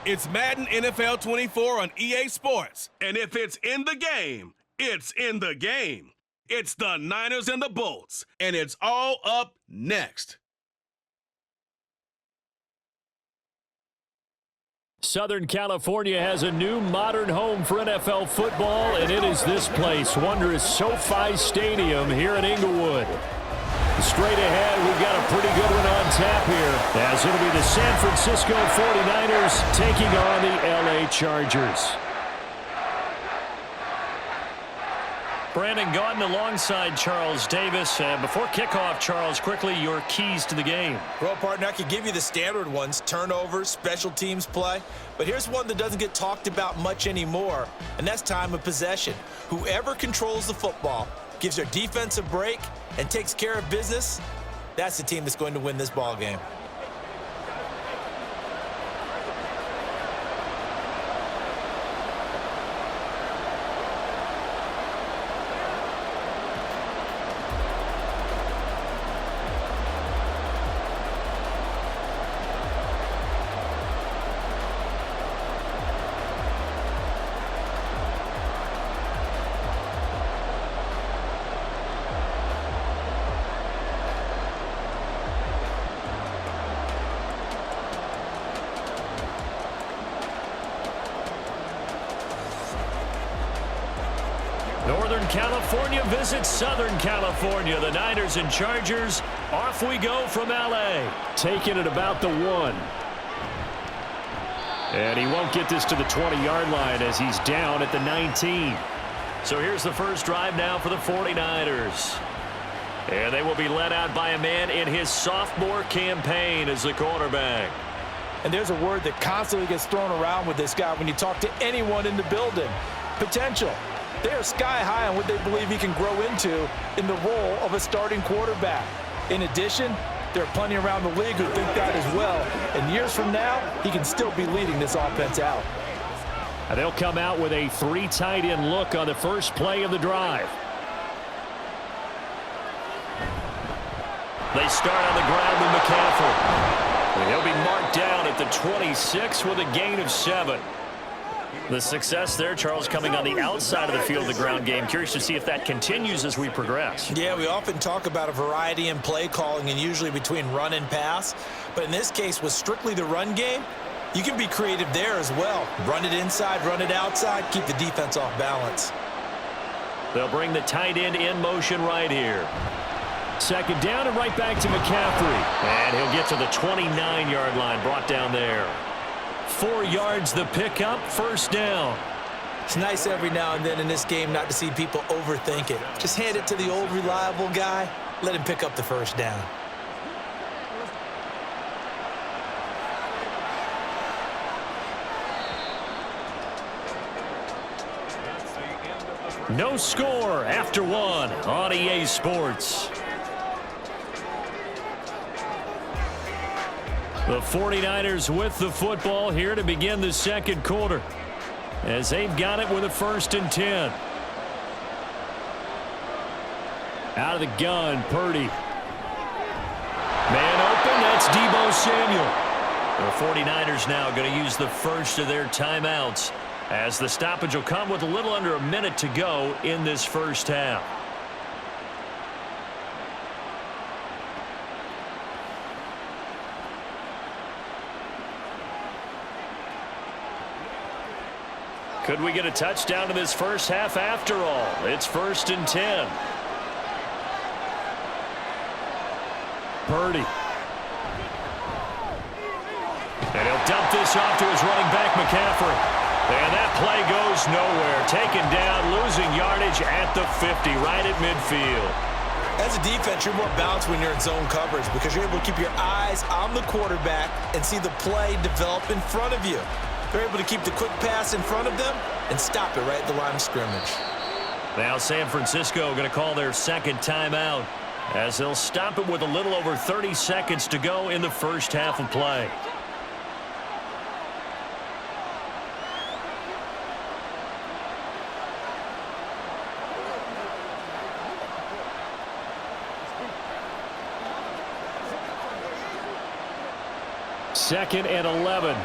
It's Madden NFL 24 on EA Sports. And if it's in the game, it's in the game. It's the Niners and the Bolts, and it's all up next. Southern California has a new modern home for NFL football, and it is this place, wondrous SoFi Stadium here in Inglewood. Straight ahead, we've got a pretty good one on tap here, as it'll be the San Francisco 49ers taking on the LA Chargers. Brandon Gaudin alongside Charles Davis. Before kickoff, Charles, quickly your keys to the game. Well, partner, I could give you the standard ones, turnovers, special teams play. But here's one that doesn't get talked about much anymore, and that's time of possession. Whoever controls the football, gives their defense a break, and takes care of business, that's the team that's going to win this ball game. Northern California visits Southern California. The Niners and Chargers, off we go from LA. Taking it about the 1. And he won't get this to the 20-yard line as he's down at the 19. So here's the first drive now for the 49ers. And they will be led out by a man in his sophomore campaign as the quarterback. And there's a word that constantly gets thrown around with this guy when you talk to anyone in the building. Potential. They are sky high on what they believe he can grow into in the role of a starting quarterback. In addition, there are plenty around the league who think that as well. And years from now, he can still be leading this offense out. And they'll come out with a 3 tight end look on the first play of the drive. They start on the ground with McCaffrey. And he'll be marked down at the 26 with a gain of 7. The success there, Charles, coming on the outside of the field of the ground game. Curious to see if that continues as we progress. Yeah, we often talk about a variety in play calling and usually between run and pass. But in this case, with strictly the run game, you can be creative there as well. Run it inside, run it outside, keep the defense off balance. They'll bring the tight end in motion right here. Second down and right back to McCaffrey. And he'll get to the 29-yard line, brought down there. 4 yards the pickup, first down. It's nice every now and then in this game not to see people overthink it. Just hand it to the old reliable guy, let him pick up the first down. No score after 1 on EA Sports. The 49ers with the football here to begin the second quarter, as they've got it with a 1st and 10. Out of the gun, Purdy. Man open, that's Deebo Samuel. The 49ers now going to use the first of their timeouts, as the stoppage will come with a little under a minute to go in this first half. Could we get a touchdown in this first half after all? It's 1st and 10. Purdy. And he'll dump this off to his running back, McCaffrey. And that play goes nowhere. Taken down, losing yardage at the 50, right at midfield. As a defense, you're more balanced when you're in zone coverage because you're able to keep your eyes on the quarterback and see the play develop in front of you. They're able to keep the quick pass in front of them and stop it right at the line of scrimmage. Now San Francisco going to call their second timeout, as they'll stop it with a little over 30 seconds to go in the first half of play. Second and 11.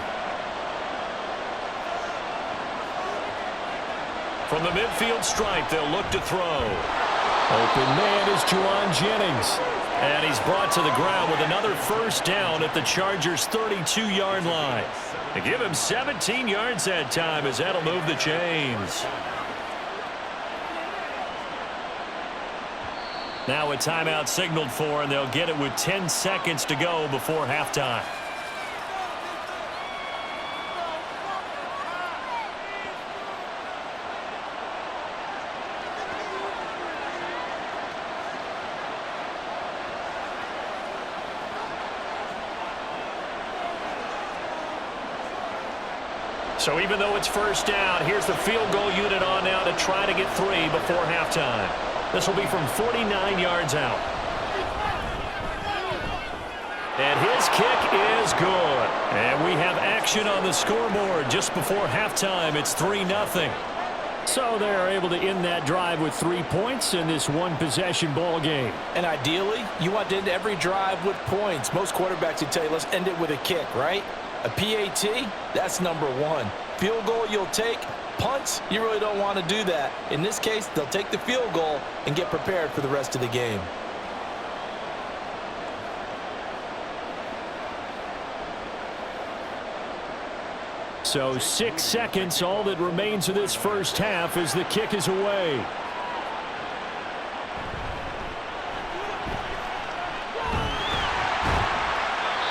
From the midfield stripe, they'll look to throw. Open man is Juwan Jennings. And he's brought to the ground with another first down at the Chargers' 32-yard line. They give him 17 yards that time as that'll move the chains. Now a timeout signaled for, and they'll get it with 10 seconds to go before halftime. So even though it's first down, here's the field goal unit on now to try to get 3 before halftime. This will be from 49 yards out. And his kick is good. And we have action on the scoreboard just before halftime. It's 3-0. So they're able to end that drive with 3 points in this one-possession ball game. And ideally, you want to end every drive with points. Most quarterbacks would tell you, let's end it with a kick, right? A PAT, that's number 1. Field goal you'll take. Punts, you really don't want to do that. In this case, they'll take the field goal and get prepared for the rest of the game. So 6 seconds, all that remains of this first half as the kick is away.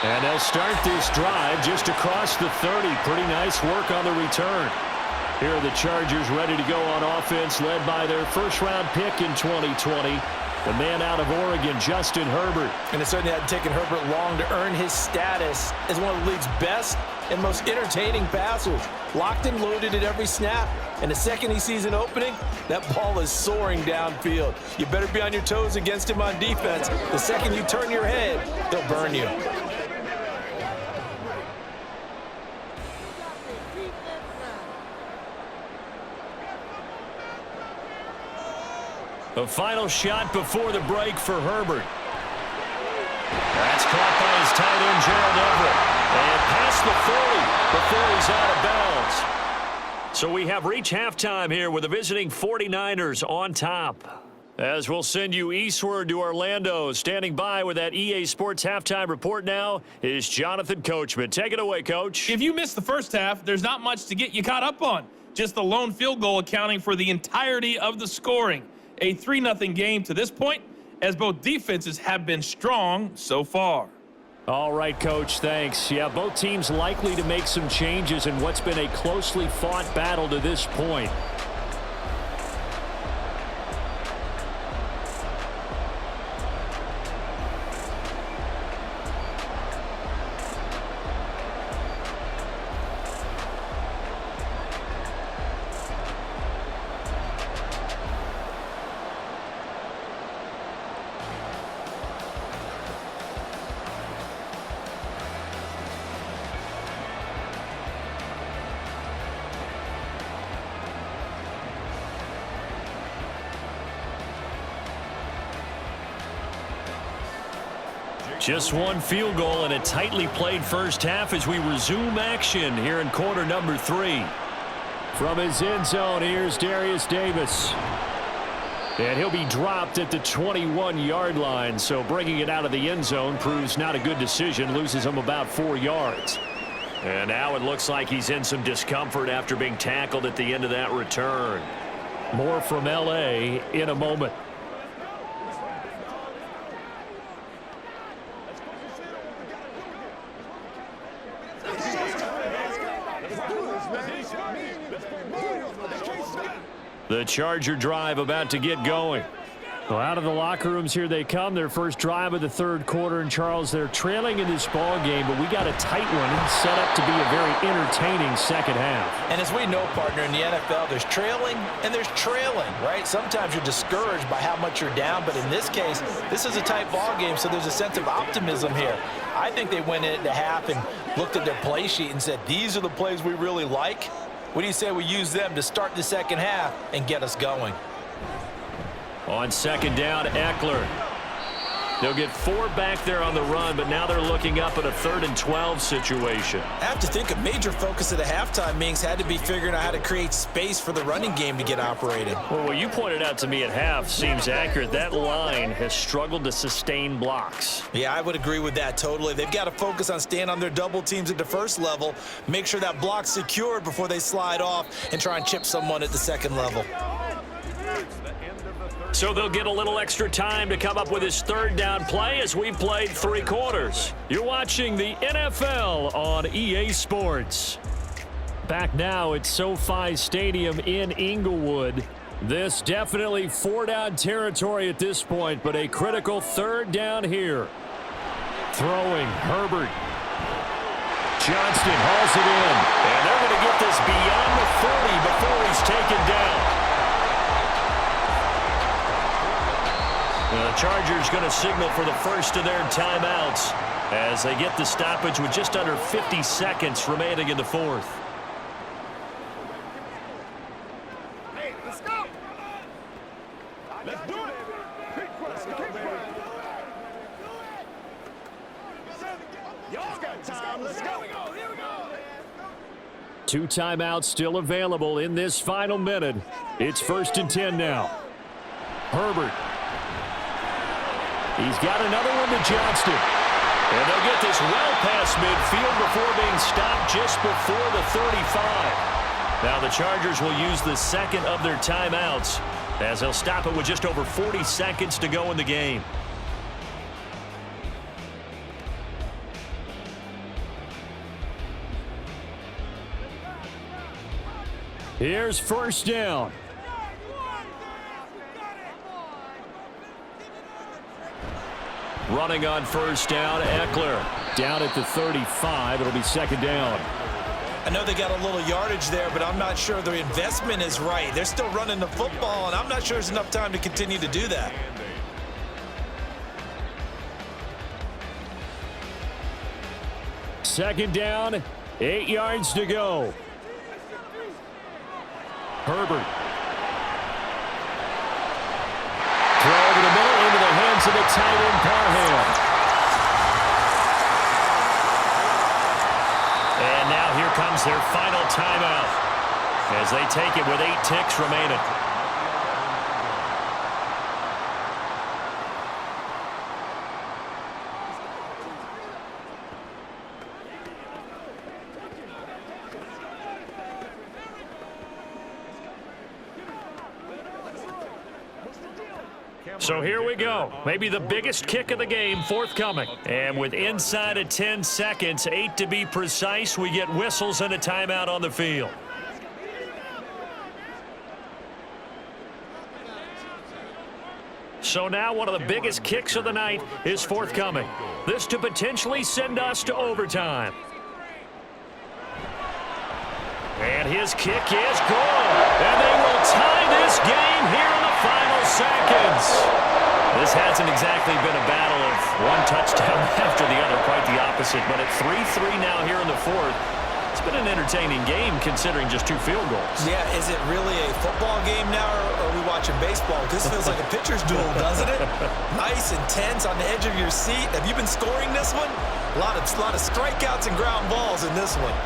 And they'll start this drive just across the 30. Pretty nice work on the return. Here are the Chargers ready to go on offense, led by their first-round pick in 2020, the man out of Oregon, Justin Herbert. And it certainly hadn't taken Herbert long to earn his status as one of the league's best and most entertaining passers. Locked and loaded at every snap. And the second he sees an opening, that ball is soaring downfield. You better be on your toes against him on defense. The second you turn your head, they'll burn you. A final shot before the break for Herbert. That's caught by his tight end, Gerald Everett. And past the 40 before he's out of bounds. So we have reached halftime here with the visiting 49ers on top. As we'll send you eastward to Orlando, standing by with that EA Sports halftime report now is Jonathan Coachman. Take it away, Coach. If you missed the first half, there's not much to get you caught up on. Just the lone field goal accounting for the entirety of the scoring. A 3-0 game to this point, as both defenses have been strong so far. All right, Coach, thanks. Yeah, both teams likely to make some changes in what's been a closely fought battle to this point. Just one field goal and a tightly played first half as we resume action here in quarter number 3. From his end zone, here's Darius Davis. And he'll be dropped at the 21-yard line, so bringing it out of the end zone proves not a good decision, loses him about 4 yards. And now it looks like he's in some discomfort after being tackled at the end of that return. More from L.A. in a moment. The Charger drive about to get going. Well, out of the locker rooms here they come. Their first drive of the third quarter. And, Charles, they're trailing in this ball game, but we got a tight one set up to be a very entertaining second half. And as we know, partner, in the NFL, there's trailing and there's trailing, right? Sometimes you're discouraged by how much you're down, but in this case, this is a tight ball game, so there's a sense of optimism here. I think they went into half and looked at their play sheet and said, these are the plays we really like. What do you say we use them to start the second half and get us going? On second down, Eckler. They'll get 4 back there on the run, but now they're looking up at a 3rd and 12 situation. I have to think a major focus of the halftime meetings had to be figuring out how to create space for the running game to get operating. Well, what you pointed out to me at half seems accurate. That line has struggled to sustain blocks. Yeah, I would agree with that totally. They've got to focus on staying on their double teams at the first level, make sure that block's secured before they slide off and try and chip someone at the second level. So they'll get a little extra time to come up with his 3rd down play as we played 3 quarters. You're watching the NFL on EA Sports. Back now at SoFi Stadium in Inglewood. This definitely 4-down territory at this point, but a critical 3rd down here. Throwing, Herbert. Johnston hauls it in. And they're going to get this beyond the 30 before he's taken down. The Chargers going to signal for the first of their timeouts as they get the stoppage with just under 50 seconds remaining in the 4th. Hey, let's go. Let's do it. Let's go, baby. Y'all got time. Let's go. Here we go. 2 timeouts still available in this final minute. It's 1st and 10 now. Herbert. He's got another one to Johnston. And they'll get this well past midfield before being stopped just before the 35. Now the Chargers will use the 2nd of their timeouts as they'll stop it with just over 40 seconds to go in the game. Here's 1st down. Running on 1st down, Eckler down at the 35. It'll be 2nd down. I know they got a little yardage there, but I'm not sure the investment is right. They're still running the football, and I'm not sure there's enough time to continue to do that. Second down, 8 yards to go. Herbert. Throw over the middle into the hands of the tight end, Parham. And now here comes their final timeout as they take it with 8 ticks remaining. So here we go. Maybe the biggest kick of the game forthcoming. And with inside of 10 seconds, 8 to be precise, we get whistles and a timeout on the field. So now one of the biggest kicks of the night is forthcoming. This to potentially send us to overtime. And his kick is good. And they will tie this game here in the final seconds. This hasn't exactly been a battle of one touchdown after the other, quite the opposite. But at 3-3 now here in the 4th, it's been an entertaining game considering just 2 field goals. Yeah, is it really a football game now, or are we watching baseball? This feels like a pitcher's duel, doesn't it? Nice and tense on the edge of your seat. Have you been scoring this one? A lot of strikeouts and ground balls in this one.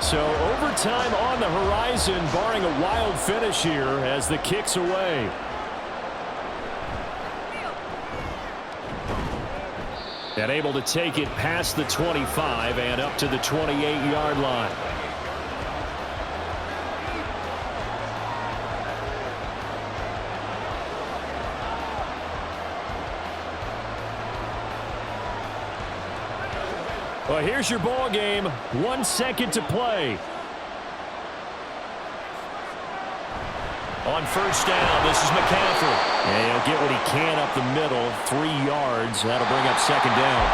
So overtime on the horizon, barring a wild finish here as the kick's away. And able to take it past the 25 and up to the 28-yard line. Well, here's your ball game. 1 second to play. On 1st down, this is McCaffrey. And he'll get what he can up the middle. 3 yards. That'll bring up 2nd down.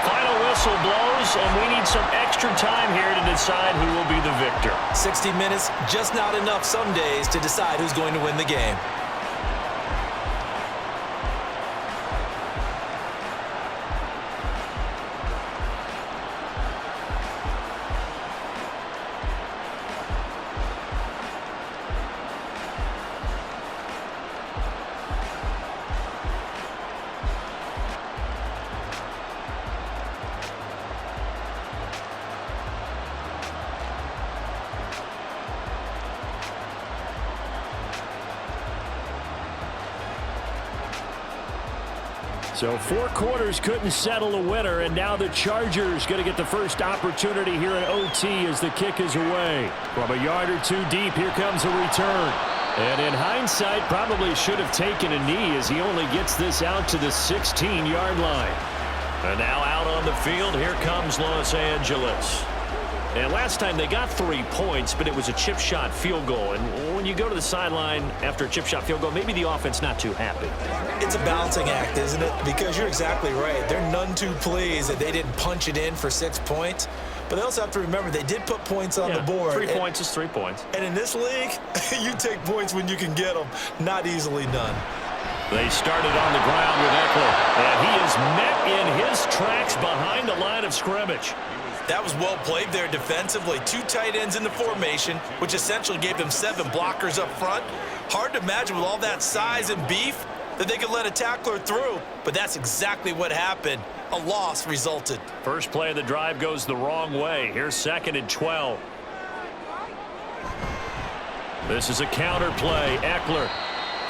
Final whistle blows, and we need some extra time here to decide who will be the victor. 60 minutes, just not enough some days to decide who's going to win the game. So 4 quarters couldn't settle a winner, and now the Chargers going to get the first opportunity here in OT as the kick is away. From a yard or two deep, here comes a return. And in hindsight, probably should have taken a knee as he only gets this out to the 16-yard line. And now out on the field, here comes Los Angeles. And last time they got 3 points, but it was a chip shot field goal. And when you go to the sideline after a chip shot field goal, maybe the offense not too happy. It's a balancing act, isn't it? Because you're exactly right. They're none too pleased that they didn't punch it in for 6 points. But they also have to remember they did put points on the board. 3 points is 3 points. And in this league, you take points when you can get them. Not easily done. They started on the ground with Eckler. And he is met in his tracks behind the line of scrimmage. That was well played there defensively. 2 tight ends in the formation, which essentially gave them 7 blockers up front. Hard to imagine with all that size and beef that they could let a tackler through, but that's exactly what happened. A loss resulted. First play of the drive goes the wrong way. Here's 2nd and 12. This is a counter play. Eckler.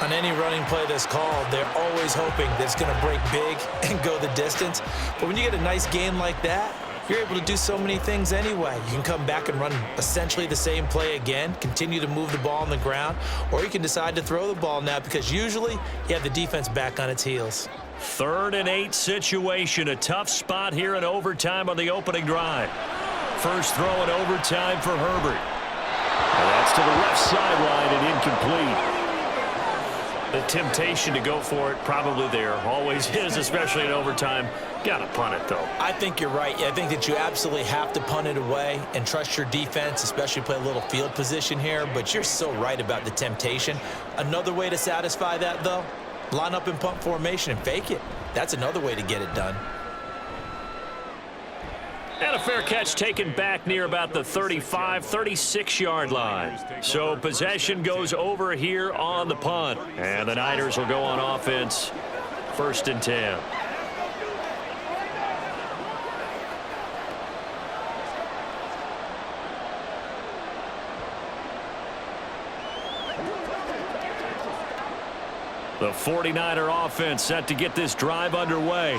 On any running play that's called, they're always hoping that it's going to break big and go the distance. But when you get a nice gain like that, you're able to do so many things anyway. You can come back and run essentially the same play again, continue to move the ball on the ground, or you can decide to throw the ball now because usually you have the defense back on its heels. 3rd and 8 situation. A tough spot here in overtime on the opening drive. First throw in overtime for Herbert. And that's to the left sideline and incomplete. The temptation to go for it probably there. Always is, especially in overtime. Got to punt it, though. I think you're right. I think that you absolutely have to punt it away and trust your defense, especially play a little field position here. But you're so right about the temptation. Another way to satisfy that, though, line up in punt formation and fake it. That's another way to get it done. And a fair catch taken back near about the 35, 36-yard line. So possession goes over here on the punt. And the Niners will go on offense. 1st and 10. The 49er offense set to get this drive underway.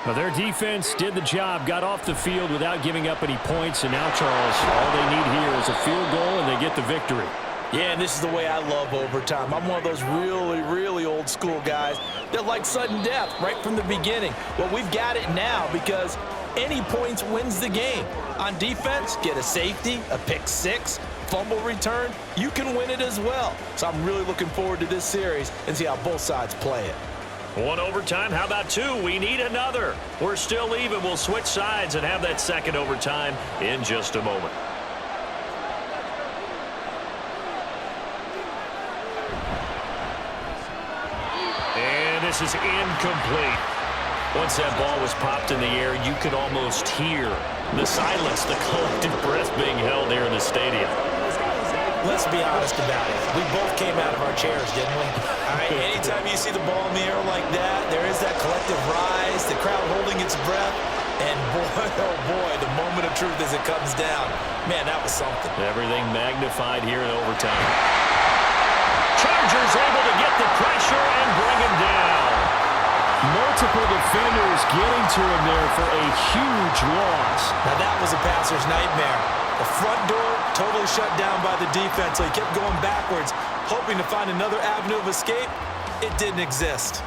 Well, their defense did the job, got off the field without giving up any points, and now, Charles, all they need here is a field goal, and they get the victory. Yeah, and this is the way I love overtime. I'm one of those really, really old school guys that like sudden death right from the beginning. Well, we've got it now because any points wins the game. On defense, get a safety, a pick 6, fumble return, you can win it as well. So I'm really looking forward to this series and see how both sides play it. 1 overtime. How about 2? We need another. We're still even. We'll switch sides and have that 2nd overtime in just a moment. And this is incomplete. Once that ball was popped in the air, you could almost hear the silence, the collective breath being held here in the stadium. Let's be honest about it. We both came out of our chairs, didn't we? All right, anytime you see the ball in the air like that, there is that collective rise, the crowd holding its breath, and boy, oh boy, the moment of truth as it comes down. Man, that was something. Everything magnified here in overtime. Chargers able to get the pressure and bring him down. Multiple defenders getting to him there for a huge loss. Now that was a passer's nightmare. The front door totally shut down by the defense, so he kept going backwards, hoping to find another avenue of escape. It didn't exist.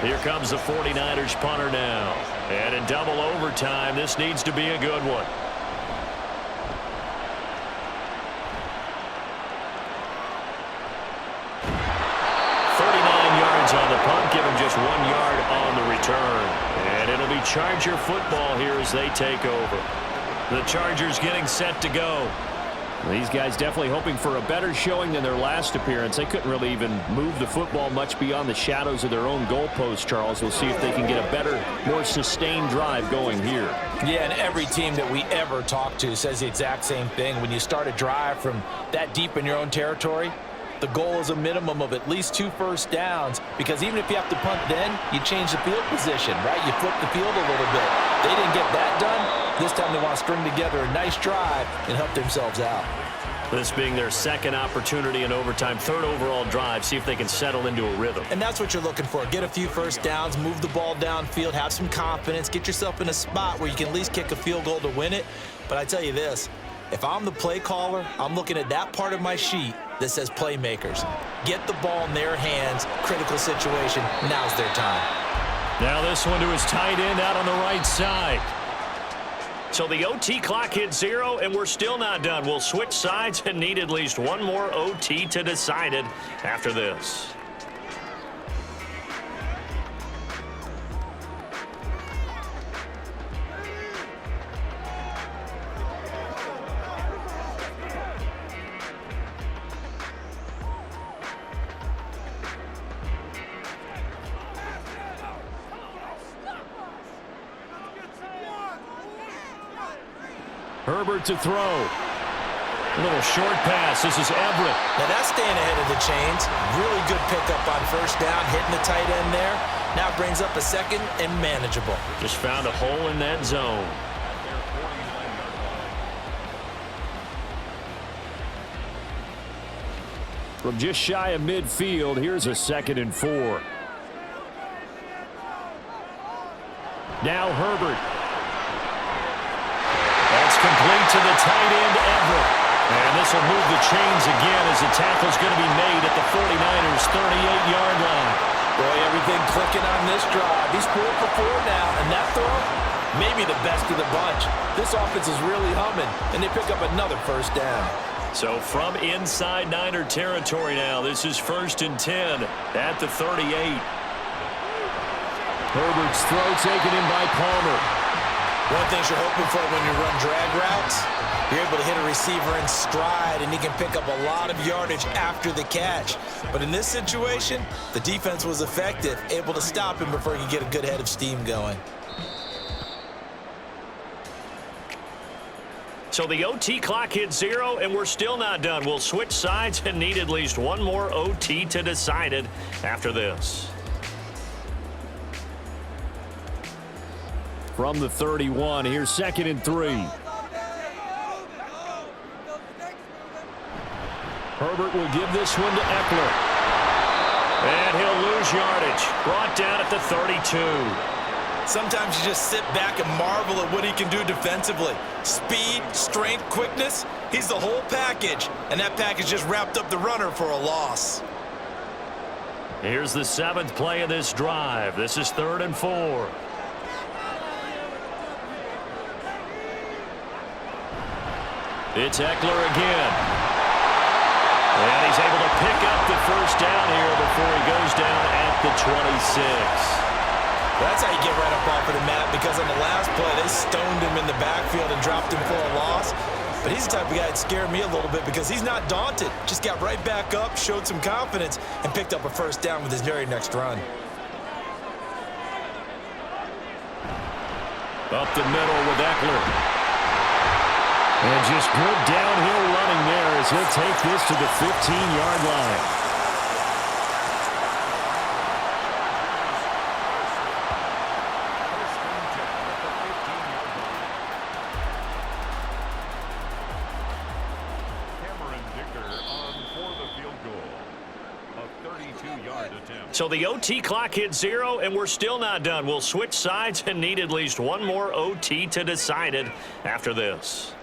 Here comes the 49ers punter now. And in double overtime, this needs to be a good one. On the punt, give him just 1 yard on the return. And it'll be Charger football here as they take over. The Chargers getting set to go. These guys definitely hoping for a better showing than their last appearance. They couldn't really even move the football much beyond the shadows of their own goalpost, Charles. We'll see if they can get a better, more sustained drive going here. Yeah, and every team that we ever talk to says the exact same thing. When you start a drive from that deep in your own territory, the goal is a minimum of at least 2 first downs, because even if you have to punt then, you change the field position, right? You flip the field a little bit. They didn't get that done. This time they want to string together a nice drive and help themselves out. This being their second opportunity in overtime, third overall drive, see if they can settle into a rhythm. And that's what you're looking for. Get a few first downs, move the ball downfield, have some confidence, get yourself in a spot where you can at least kick a field goal to win it. But I tell you this, if I'm the play caller, I'm looking at that part of my sheet that says playmakers. Get the ball in their hands, critical situation, now's their time. Now this one to his tight end out on the right side. So the OT clock hit 0, and we're still not done. We'll switch sides and need at least one more OT to decide it after this. Herbert to throw. A little short pass. This is Everett. Now that's staying ahead of the chains. Really good pickup on first down, hitting the tight end there. Now brings up a second and manageable. Just found a hole in that zone. From just shy of midfield, here's a 2nd and 4. Now Herbert. That's complete to the tight end, Everett. And this will move the chains again as the tackle's going to be made at the 49ers' 38-yard line. Boy, everything clicking on this drive. He's 4 for 4 now, and that throw, maybe the best of the bunch. This offense is really humming, and they pick up another first down. So from inside Niner territory now, this is 1st and 10 at the 38. Herbert's throw taken in by Palmer. One thing you're hoping for when you run drag routes, you're able to hit a receiver in stride, and he can pick up a lot of yardage after the catch. But in this situation, the defense was effective, able to stop him before he could get a good head of steam going. So the OT clock hit 0, and we're still not done. We'll switch sides and need at least one more OT to decide it after this. From the 31, here's 2nd and 3. Herbert will give this one to Eckler. And he'll lose yardage. Brought down at the 32. Sometimes you just sit back and marvel at what he can do defensively. Speed, strength, quickness, he's the whole package. And that package just wrapped up the runner for a loss. Here's the 7th play of this drive. This is 3rd and 4. It's Eckler again. And he's able to pick up the first down here before he goes down at the 26. That's how you get right up off of the mat, because on the last play, they stoned him in the backfield and dropped him for a loss. But he's the type of guy that scared me a little bit because he's not daunted. Just got right back up, showed some confidence, and picked up a first down with his very next run. Up the middle with Eckler. And just good downhill running there as he'll take this to the 15-yard line. So the OT clock hit 0, and we're still not done. We'll switch sides and need at least one more OT to decide it after this.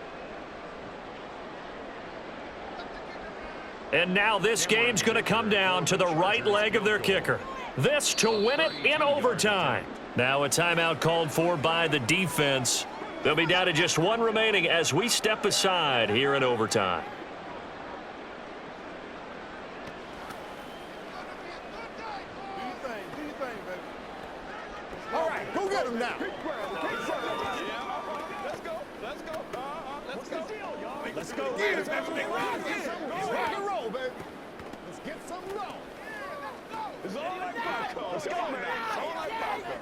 And now this game's going to come down to the right leg of their kicker. This to win it in overtime. Now a timeout called for by the defense. They'll be down to just one remaining as we step aside here in overtime. All right, go get him now. Let's go. Let's rock and roll, baby. Let's get some roll. It's all like popcorn. Let's go, man. All like popcorn.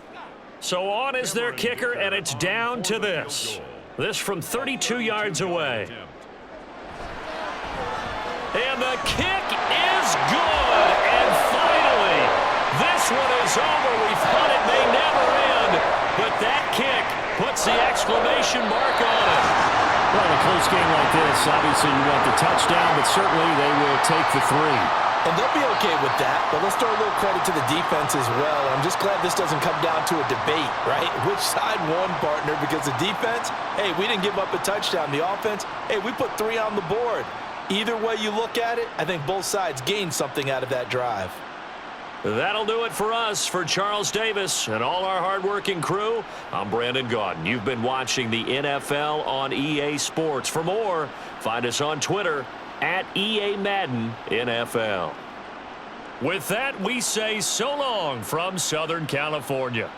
So on is their kicker, and it's down to this. This from 32 yards away. And the kick is good. And finally, this one is over. We thought it may never end, but that kick puts the exclamation mark on it. Well, in a close game like this, obviously you want the touchdown, but certainly they will take the 3. And they'll be okay with that, but let's throw a little credit to the defense as well. I'm just glad this doesn't come down to a debate, right? Which side won, partner? Because the defense, hey, we didn't give up a touchdown. The offense, hey, we put 3 on the board. Either way you look at it, I think both sides gained something out of that drive. That'll do it for us. For Charles Davis and all our hardworking crew, I'm Brandon Gaudin. You've been watching the NFL on EA Sports. For more, find us on Twitter at EA Madden NFL. With that, we say so long from Southern California.